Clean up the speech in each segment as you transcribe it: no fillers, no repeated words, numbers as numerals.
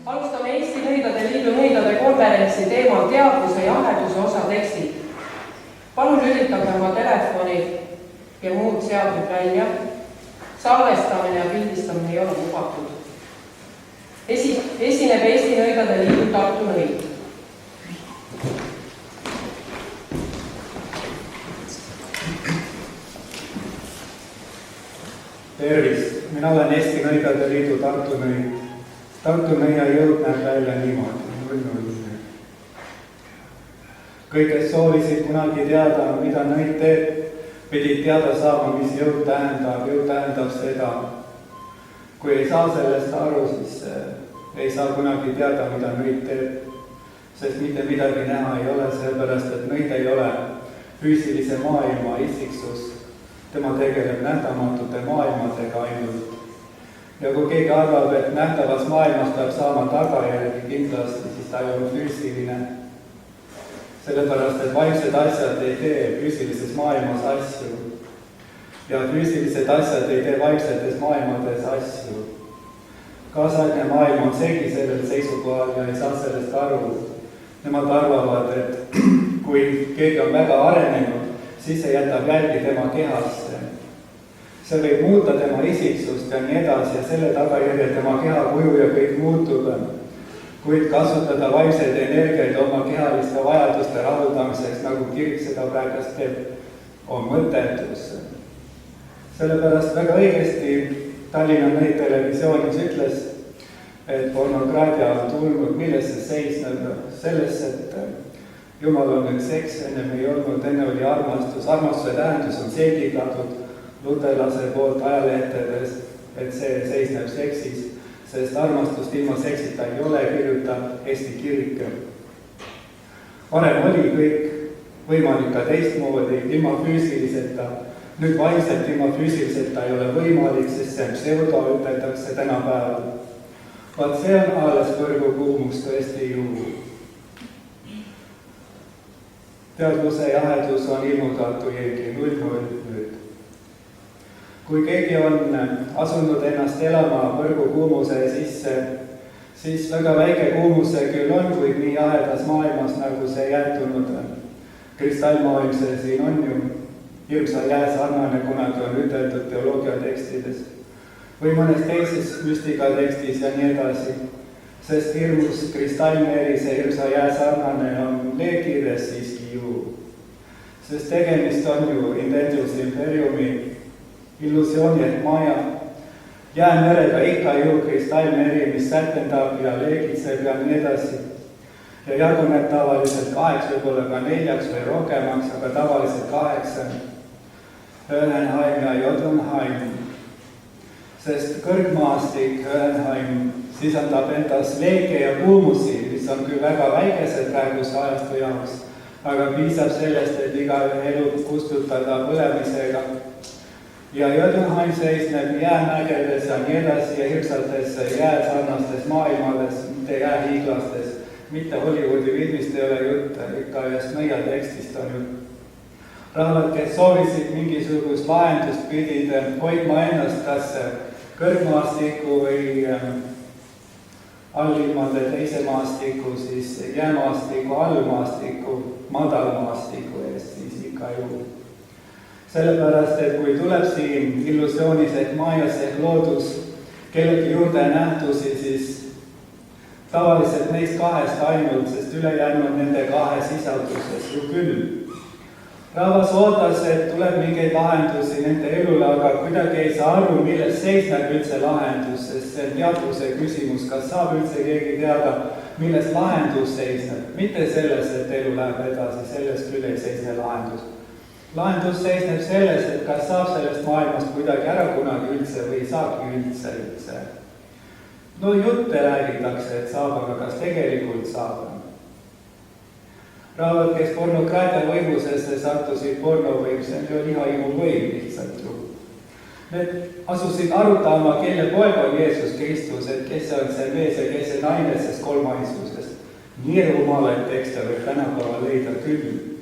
Alustame Eesti Nõidade Liidu Nõidade konverentsi teemal teadvuse ja aheduse osa tekstid. Palun lülitage oma telefonid ja muud seadmed välja. Salvestamine ja pildistamine ei ole lubatud. Esineb Eesti Nõidade Liidu Tartu Nõid. Tervist, mina olen Eesti Nõidade Liidu Tartu Nõid. Tartu nõia jõud näeb välja niimoodi. Kõik, kes soovisid kunagi teada, mida nõid teeb, pidid teada saama, mis jõud tähendab. Jõud tähendab seda. Kui ei saa sellest aru, siis ei saa kunagi teada, mida nõid teeb. Sest mitte midagi näha ei ole, sellepärast, et nõid ei ole füüsilise maailma isiksus. Tema tegeleb nähtamatute maailmadega ainult. Ja kui keegi arvab, et nähtavas maailmas peab saama tagajärgi kindlasti, siis ta ei ole füüsiline. Sellepärast, et vaimsed asjad ei tee füüsilises maailmas asju. Ja füüsilised asjad ei tee vaimsetes maailmades asju. Kaasaegne maailm on segi sellel seisukohal ja ei saa sellest aru. Nemad arvavad, et kui keegi on väga arenenud, siis see jätab jälgi tema kehasse. See võib muuta tema isiksust ja nii edasi ja selle tagajärjel tema keha kuju ja kõik muutub. Kuid kasutada vaimseid energiaid oma kehaliste vajaduste rahuldamiseks, nagu kirik seda praegust teeb, on mõttetus. Sellepärast väga õigesti Tallinna Nõid televisioonis ütles, et pornokraatia on tulnud, milles see seisneb selles, et Jumal on üks seks, enne oli armastus. Armastuse tähendus on selgitatud luterlase poolt ajalehtedes, et see seisneb seksis, sest armastust ilma seksita ei ole, kirjutab Eesti kirik. Varem oli kõik võimalik ka teistmoodi, ilma füüsiliseta. Nüüd vaimselt ilma füüsiliseta ei ole võimalik, sest see pseudo üteldakse tänapäeval. Vaat see on alles võrgu kuumus tõesti ju. Teadvuse ja ahedus on ilmutatu jeegi 0-0 nüüd. Kui keegi on asunud ennast elama võrgu kuumuse sisse, siis väga väike kuumus see küll on, kuid nii ahedas maailmas, nagu see jäätunud kristallmaailm, see siin on ju hirmsa jää sarnane, kunagi on üteldud teoloogia tekstides või mõnes teises müstika tekstis ja nii edasi. Sest hirmus kristallmeri, see hirmsa jää sarnane on leegides siiski ju. Sest tegemist on ju Indendus Imperiumi illusiooni, et maja jäämerega ikka ju kristallmeri, mis sätendab ja leegitseb ja nii edasi. ja jaguneb tavaliselt 8, võib-olla ka 4 või rohkemaks, aga tavaliselt 8. Höhenheim ja Jotunheim, sest kõrgmaastik Höhenheim sisaldab endas leeke ja kuumusi, mis on küll väga väikesed praeguse ajastu jaoks, aga piisab sellest, et iga elu kustutada põlemisega. Ja Jotunheim seisneb jäämägedes ja nii edasi ja hirmsates jääsarnastes maailmades, mitte jäähiiglastes, mitte Hollywoodi filmist ei ole jutt, ikka ühest nõiatekstist on jutt. Rahvad, kes soovisid mingisugust lahendust, pidid hoidma ennast kas kõrgmaastiku või allilmade teise maastiku, siis jäämaastiku, allmaastiku, madalmaastiku eest siis ikka juurde. Sellepärast, et kui tuleb siin illusioonis ehk maajas ehk loodus kellegi juurde nähtusi, siis tavaliselt neist 2 ainult, sest ülejäänud nende 2 sisalduses ju küll. Rahvas ootas, et tuleb mingeid lahendusi nende elule, aga kuidagi ei saa aru, milles seisneb üldse lahendus, sest see on teadvuse küsimus, kas saab üldse keegi teada, milles lahendus seisneb. Mitte selles, et elu läheb edasi, selles küll ei seisne lahendus. Lahendus seisneb selles, et kas saab sellest maailmast kuidagi ära kunagi üldse või saabki üldse. No jutte räägitakse, et saab, aga kas tegelikult saab? Rahvad, kes pornokraatia võimusesse sattusid pornovõim, see on ju lihahimu võim lihtsalt ju. Need asusid arutama, kelle poeg on Jeesus Kristus, et kes on see mees ja kes see naine, sest kolmaisusest. Nii rumalaid tekste võib tänapäeval leida küll.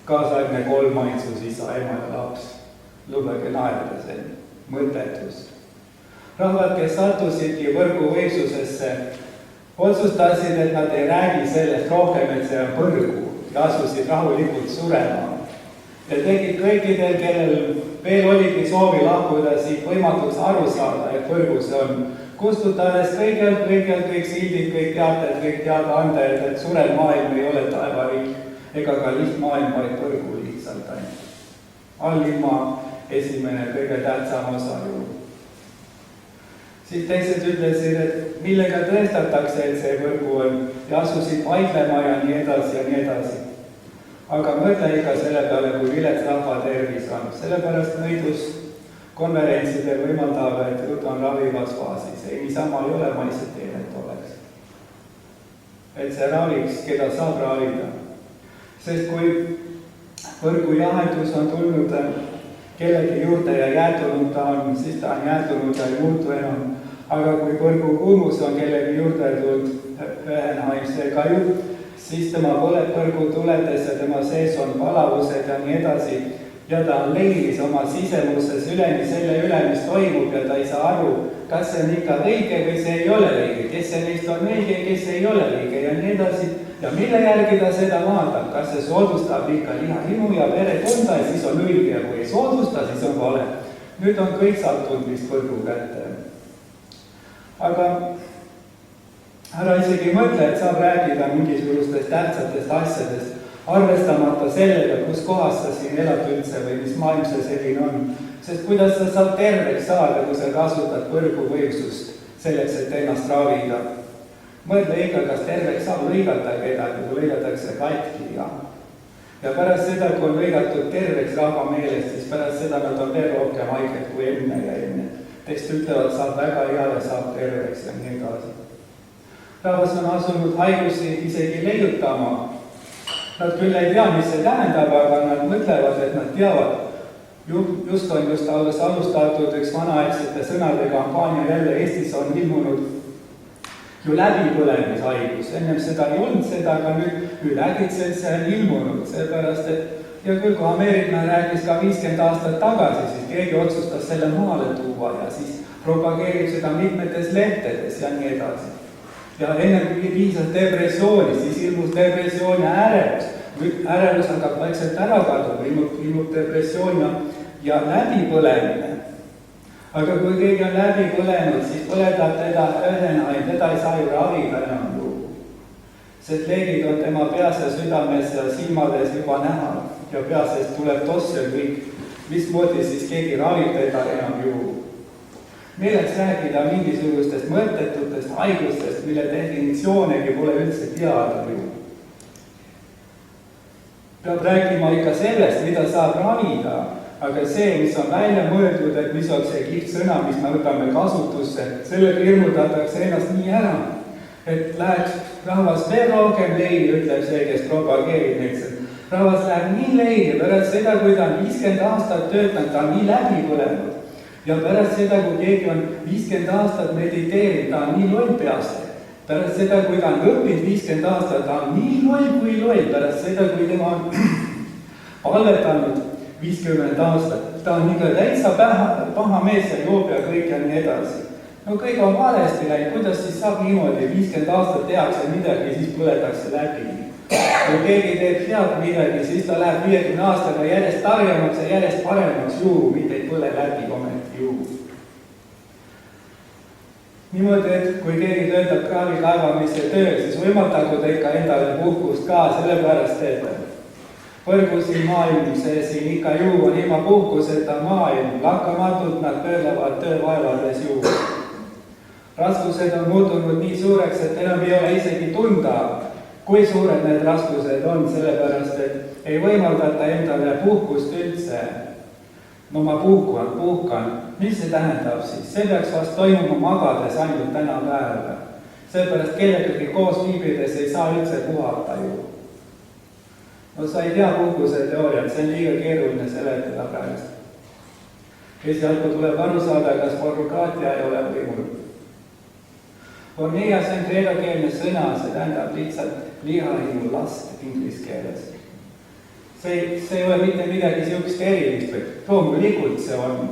Kaasaegne kolmainsus, isa, ema ja laps. Lubage naerda see mõttetus. Rahvad, kes sattusidki võrgu võimsusesse, otsustasid, et nad ei räägi sellest rohkem, et see on põrgu ja asusid rahulikult surema. Ja tegid kõikidel, kellel veel oligi soovi lahkuda siit võimatuks aru saada, et põrgu see on. Kustutades kõigelt, kõik sildid, kõik teated, kõik teadaandajad, et surel maailm ei ole taevariik ega ka lihtmaailm, vaid põrgu lihtsalt ainult. Allilma esimene kõige tähtsam osa ju. Siis teised ütlesid, et millega tõestatakse, et see võrgu on ja asusid vaidlema ja nii edasi. Aga mõtle ikka selle peale, kui vilets rahva tervis on. Sellepärast nõiduskonverentsidel võimaldavad, et jutt on ravivas faasis. Ei, niisama ei ole maitset teenet oleks. Et see raviks, keda saab ravida. Sest kui võrgu jahendus on tulnud kellegi juurde ja jäätunud ta on, siis ta on jäätunud ja ei muutu enam. Aga kui võrgu kuumus on kellegi juurde tulnud Höhenheim see kaju, siis tema põleb võrgu tuledes ja tema sees on palavused ja nii edasi. Ja ta on leilis oma sisemuses üleni selle üle, mis toimub ja ta ei saa aru, kas see on ikka õige või see ei ole õige, kes see neist on õige, kes ei ole õige ja nii edasi. Ja mille järgi ta seda vaatab, kas see soodustab ikka lihahimu ja verekonda ja siis on õige ja kui ei soodusta, siis on vale. Nüüd on kõik sattunud vist võrgu kätte. Aga ära isegi mõtle, et saab rääkida mingisugustest tähtsatest asjadest, arvestamata sellega, kus kohas sa siin elad üldse või mis maailm see selline on. Sest kuidas sa saad terveks saada, kui sa kasutad võrgu võimsust selleks, et ennast ravida. Mõtle ikka, kas terveks saab lõigata kedagi, kui lõigatakse katki. Ja pärast seda, kui on lõigatud terveks rahva meelest, siis pärast seda nad on veel rohkem haiged kui enne ja enne. Tekst ütlevad, saab väga hea ja saab terveks ja nii edasi. Rahvas on asunud haigusi isegi leiutama. Nad küll ei tea, mis see tähendab, aga nad mõtlevad, et nad teavad. Just on alustatud üks vanaaegsete sõnade kampaania jälle Eestis on ilmunud ju läbipõlemishaigus. Ennem seda ei olnud seda, aga nüüd üleägitselt see on ilmunud, seepärast, et ja küll, kui Ameerika rääkis ka 50 aastat tagasi, siis keegi otsustas selle maale tuua ja siis propageerib seda mitmetes lehtedes ja nii edasi. Ja ennem piisas depressiooni, siis ilmus depressioon ja ärevus. Ärevus hakkab vaikselt ära kaduma, ilmub depressioon ja läbipõlemine. Aga kui keegi on läbi põlenud, siis põledab teda Höhenheim, teda ei saa ju ravida enam ju. Sest leegid on tema peas ja südames ja silmades juba näha ja peasest tuleb tosse kõik, mismoodi siis keegi ravib teda enam ju. milleks rääkida mingisugustest mõttetutest haigustest, mille definitsioonegi pole üldse teada ju. Peab rääkima ikka sellest, mida saab ravida, aga see, mis on välja mõeldud, et mis on see kihvtsõna, mis me võtame kasutusse, sellega hirmutatakse ennast nii ära, et läheks rahvas veel rohkem leili, ütleb see, kes propageerib neid. Rahvas läheb nii leili, pärast seda, kui ta on 50 aastat töötanud, ta on nii läbi põlenud. Ja pärast seda, kui keegi on 50 aastat mediteerinud, ta on nii loll peast. Pärast seda, kui ta on õppinud 50 aastat, ta on nii loll kui loll. Pärast seda, kui tema on palvetanud 50 aastat, ta on ikka täitsa paha mees ja joob ja kõik ja nii edasi. No kõik on valesti läinud, kuidas siis saab niimoodi, 50 aastat tehakse midagi, siis põletakse läbi. Kui keegi teeb head midagi, siis ta läheb 50 aastaga järjest targemaks ja järjest paremaks juu, mitte ei põle läbi ometi juu. Niimoodi, et kui keegi töötab kraavi kaevamise tööl, siis võimaldagu ta ikka endale puhkust ka, sellepärast, et võrgusi maailm, see siin ikka juu on ilma puhkuseta maailm, lakkamatult nad pöörlevad töövaevades juu. Raskused on muutunud nii suureks, et enam ei ole isegi tunda, kui suured need raskused on, sellepärast, et ei võimaldata endale puhkust üldse. No ma puhkan. Mis see tähendab siis? See peaks vast toimuma magades ainult täna päeva. Seepärast kellegagi koos viibides ei saa üldse puhata ju. No sa ei tea puhkuse teooriat, see on liiga keeruline seletada praegu. Esialgu tuleb aru saada, kas pornograatia ei ole võimul. Porneia, see on kreedokeelne sõna, see tähendab lihtsalt lihahimu last inglis keeles. See ei ole mitte midagi siukest erilist, vaid loomulikult see on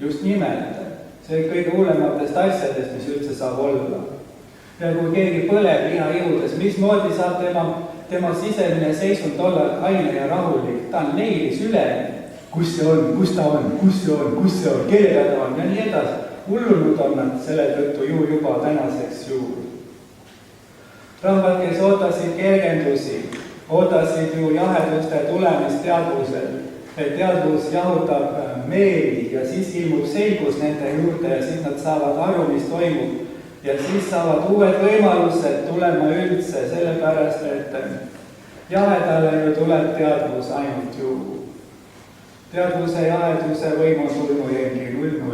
just nimelt. See on kõige hullematest asjadest, mis üldse saab olla. Ja kui keegi põleb lihahimudes, mismoodi saab tema sisemine seisund olla kaine ja rahulik, ta on leilis üle, kus see on, kus ta on, kus see on, kellega ta on ja nii edasi. Hullunud on nad selle tõttu ju juba tänaseks ju. Rahvad, kes ootasid kergendusi, ootasid ju jaheduste tulemist teadvusel, et teadvus jahutab meeli ja siis ilmub selgus nende juurde ja siis nad saavad aru, mis toimub. Ja siis saavad uued võimalused tulema üldse, sellepärast, et jahedale ju tuleb teadvus ainult ju. Teadvuse jaheduse võim on tulnu jengi, nulnu